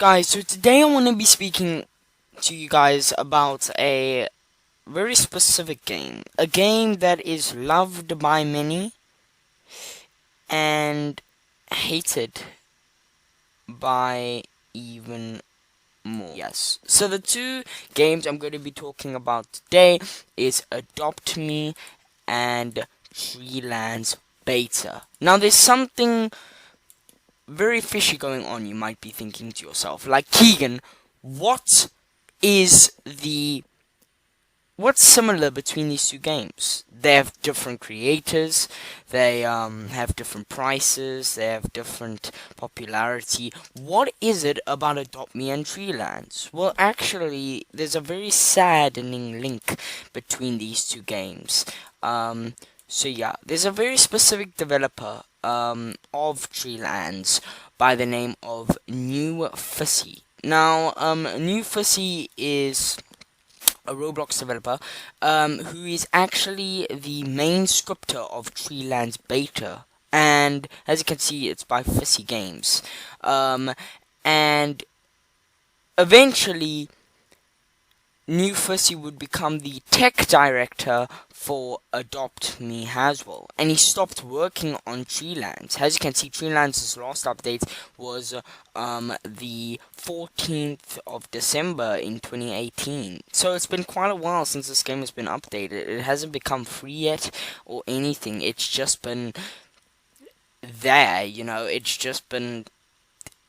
Guys, so today I want to be speaking to you guys about a very specific game. A game that is loved by many and hated by even more. Yes. So the two games I'm going to be talking about today is Adopt Me and Treelands Beta. Now there's something very fishy going on, you might be thinking to yourself. Like, Keegan, what is the... what's similar between these two games? They have different creators, they have different prices, they have different popularity. What is it about Adopt Me and Treelands? Well, actually, there's a very saddening link between these two games. So yeah, there's a very specific developer of Treelands by the name of New Fissy. Now, New Fissy is a Roblox developer who is actually the main scripter of Treelands Beta. And as you can see, it's by Fissy Games. And eventually, New Fissy would become the tech director for Adopt Me as well, and he stopped working on Treelands. As you can see, Treelands' last update was the 14th of December in 2018. So it's been quite a while since this game has been updated. It hasn't become free yet or anything. It's just been there, it's just been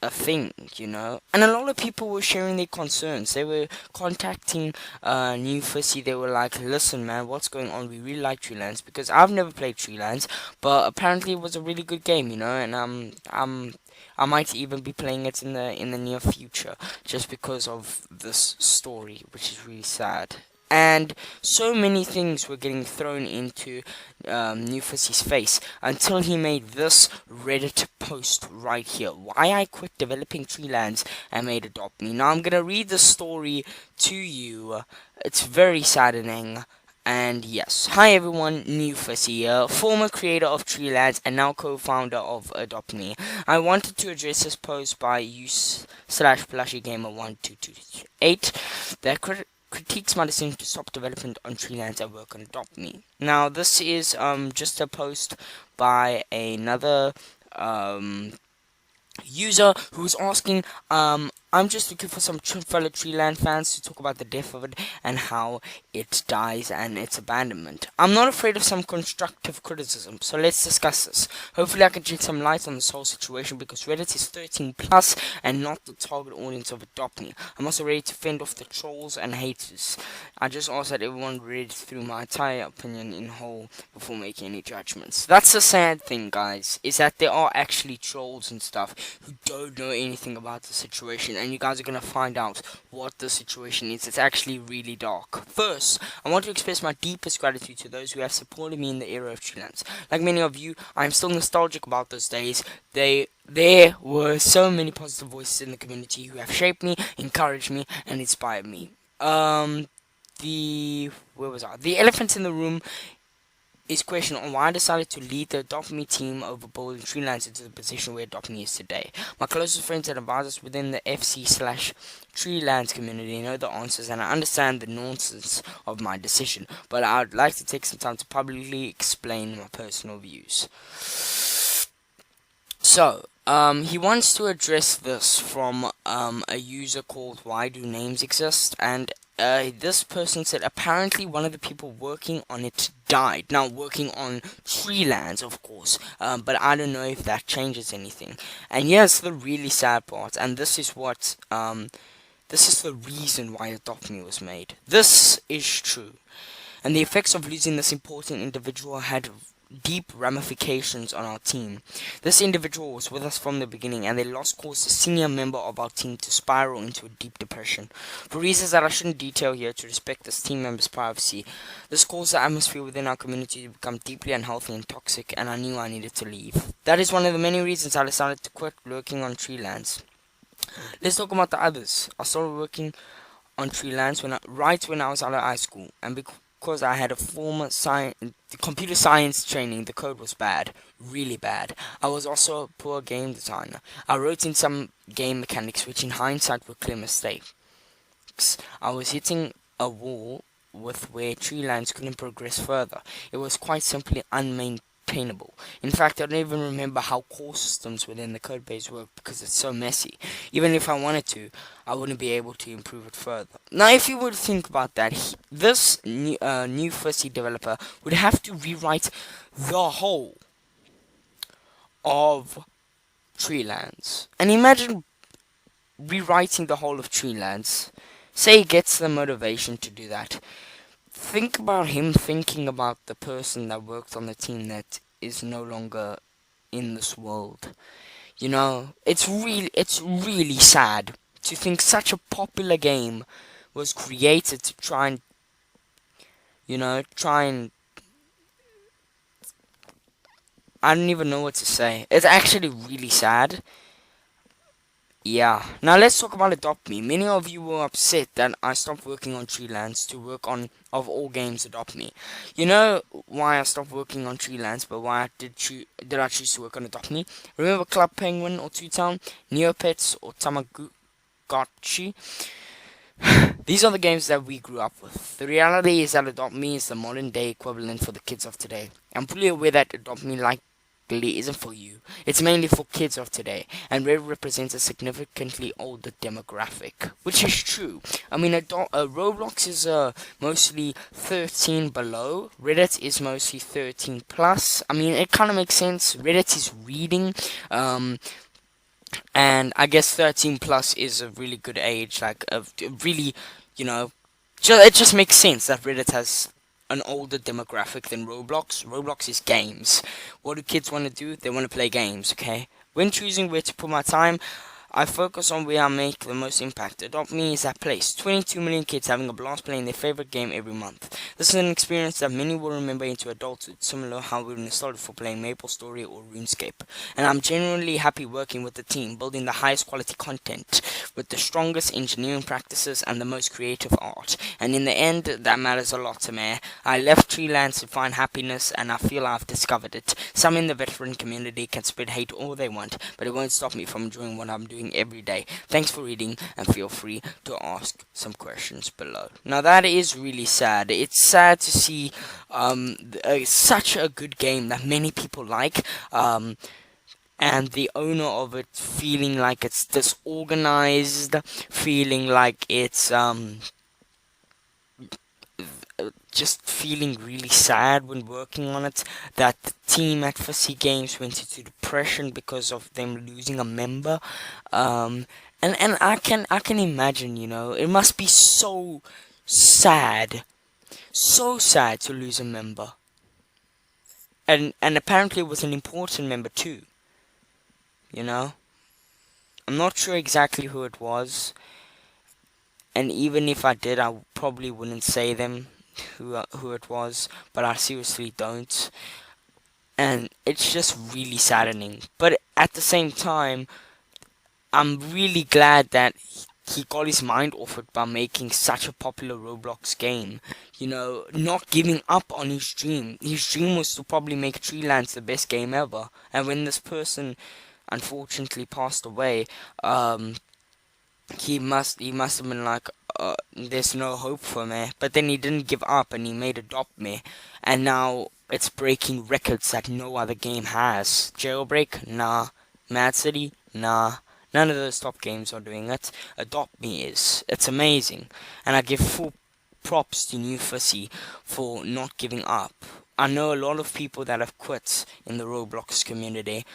a thing, and a lot of people were sharing their concerns. They were contacting New Fissy. They were like, listen man, what's going on? We really like Treelands, because I've never played Treelands, but apparently it was a really good game, and I might even be playing it in the near future, just because of this story, which is really sad. And so many things were getting thrown into New Fissy's face until he made this Reddit post right here. Why I quit developing Treelands and made Adopt Me. Now I'm gonna read the story to you. It's very saddening. And yes, hi everyone, New Fissy here, former creator of Treelands and now co-founder of Adopt Me. I wanted to address this post by use/plushygamer1228 that critiques my decision to stop development on Treelands and work on Adopt Me. Now, this is just a post by another user who's asking, I'm just looking for some fellow Treeland fans to talk about the death of it and how it dies and its abandonment. I'm not afraid of some constructive criticism, so let's discuss this. Hopefully I can shed some light on this whole situation, because Reddit is 13 plus and not the target audience of Adopt Me. I'm also ready to fend off the trolls and haters. I just ask that everyone read through my entire opinion in whole before making any judgments. That's the sad thing, guys, is that there are actually trolls and stuff who don't know anything about the situation, and you guys are going to find out what the situation is. It's actually really dark. First, I want to express my deepest gratitude to those who have supported me in the era of Treelands. Like many of you, I am still nostalgic about those days. There were so many positive voices in the community who have shaped me, encouraged me, and inspired me. Where was I? The elephant in the room is question on why I decided to lead the Adopt Me team over building Treelands into the position where Adopt Me is today. My closest friends and advisors within the FC/Treelands community know the answers, and I understand the nonsense of my decision, but I would like to take some time to publicly explain my personal views. So, he wants to address this from a user called Why Do Names Exist, and this person said apparently one of the people working on it died. Now, working on Treelands, of course, but I don't know if that changes anything. And here's the really sad part, and this is what, this is the reason why Adopt Me was made. This is true, and the effects of losing this important individual had deep ramifications on our team. This individual was with us from the beginning, and their loss caused a senior member of our team to spiral into a deep depression. For reasons that I shouldn't detail here to respect this team member's privacy, this caused the atmosphere within our community to become deeply unhealthy and toxic, and I knew I needed to leave. That is one of the many reasons I decided to quit working on Treelands. Let's talk about the others. I started working on Treelands right when I was out of high school, and because I had a former computer science training. The code was bad, really bad. I was also a poor game designer. I wrote in some game mechanics which in hindsight were clear mistakes. I was hitting a wall with where Treelands couldn't progress further. It was quite simply unmaintainable. In fact, I don't even remember how core systems within the codebase work because it's so messy. Even if I wanted to, I wouldn't be able to improve it further. Now, if you would think about that, this new fussy developer would have to rewrite the whole of Treelands. And imagine rewriting the whole of Treelands. Say he gets the motivation to do that. Think about him thinking about the person that worked on the team that is no longer in this world. You know, it's really sad to think such a popular game was created to try and I don't even know what to say. It's actually really sad. Yeah. Now let's talk about Adopt Me. Many of you were upset that I stopped working on Treelands to work on, of all games, Adopt Me. You know why I stopped working on Treelands, but why did I choose to work on Adopt Me? Remember Club Penguin or Two Town, Neopets or Tamagotchi? These are the games that we grew up with. The reality is that Adopt Me is the modern day equivalent for the kids of today. I'm fully aware that Adopt Me likely isn't for you. It's mainly for kids of today, and Red represents a significantly older demographic, which is true. I mean, Roblox is mostly 13 below. Reddit is mostly 13 plus. I mean, it kind of makes sense. Reddit is reading, and I guess 13 plus is a really good age. Like, really, it just makes sense that Reddit has an older demographic than Roblox. Roblox is games. What do kids want to do? They want to play games, okay? When choosing where to put my time, I focus on where I make the most impact. Adopt Me is that place. 22 million kids having a blast playing their favorite game every month. This is an experience that many will remember into adulthood, similar how we were nostalgic for playing MapleStory or RuneScape. And I'm genuinely happy working with the team, building the highest quality content, with the strongest engineering practices and the most creative art. And in the end, that matters a lot to me. I left Treelands to find happiness, and I feel I've discovered it. Some in the veteran community can spread hate all they want, but it won't stop me from enjoying what I'm doing every day. Thanks for reading, and feel free to ask some questions below. Now that is really sad. It's sad to see such a good game that many people like, and the owner of it feeling like it's disorganized, feeling like it's just feeling really sad when working on it, that the team at Fussy Games went into depression because of them losing a member, and I can imagine, it must be so sad to lose a member, and apparently it was an important member too, I'm not sure exactly who it was, and even if I did, I probably wouldn't say them who it was, but I seriously don't, and it's just really saddening. But at the same time, I'm really glad that he got his mind off it by making such a popular Roblox game, not giving up on his dream. His dream was to probably make Treelands the best game ever, and when this person unfortunately passed away, he must have been like, there's no hope for me. But then he didn't give up, and he made Adopt Me, and now it's breaking records that no other game has. Jailbreak? Nah. Mad City? Nah. None of those top games are doing it. Adopt Me is. It's amazing, and I give full props to New Fussy for not giving up. I know a lot of people that have quit in the Roblox community,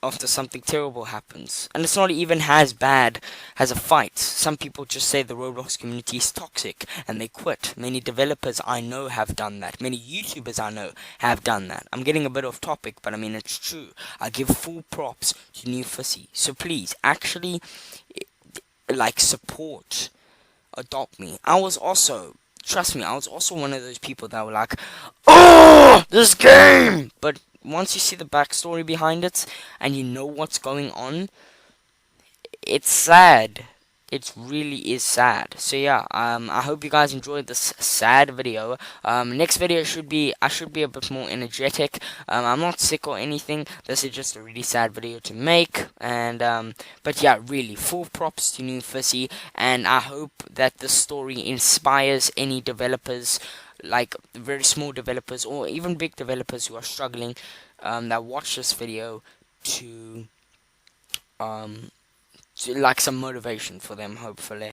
after something terrible happens. And it's not even as bad as a fight. Some people just say the Roblox community is toxic and they quit. Many developers I know have done that. Many YouTubers I know have done that. I'm getting a bit off topic, but I mean, it's true. I give full props to New Fussy. So please, actually, support Adopt Me. Trust me, I was also one of those people that were like, oh, this game! But once you see the backstory behind it, and you know what's going on, it's sad. it really is sad. So yeah, I hope you guys enjoyed this sad video. Next video I should be a bit more energetic. I'm not sick or anything. This is just a really sad video to make, and but yeah, really full props to New Fissy, and I hope that this story inspires any developers, like very small developers or even big developers who are struggling, that watch this video to um like some motivation for them, hopefully.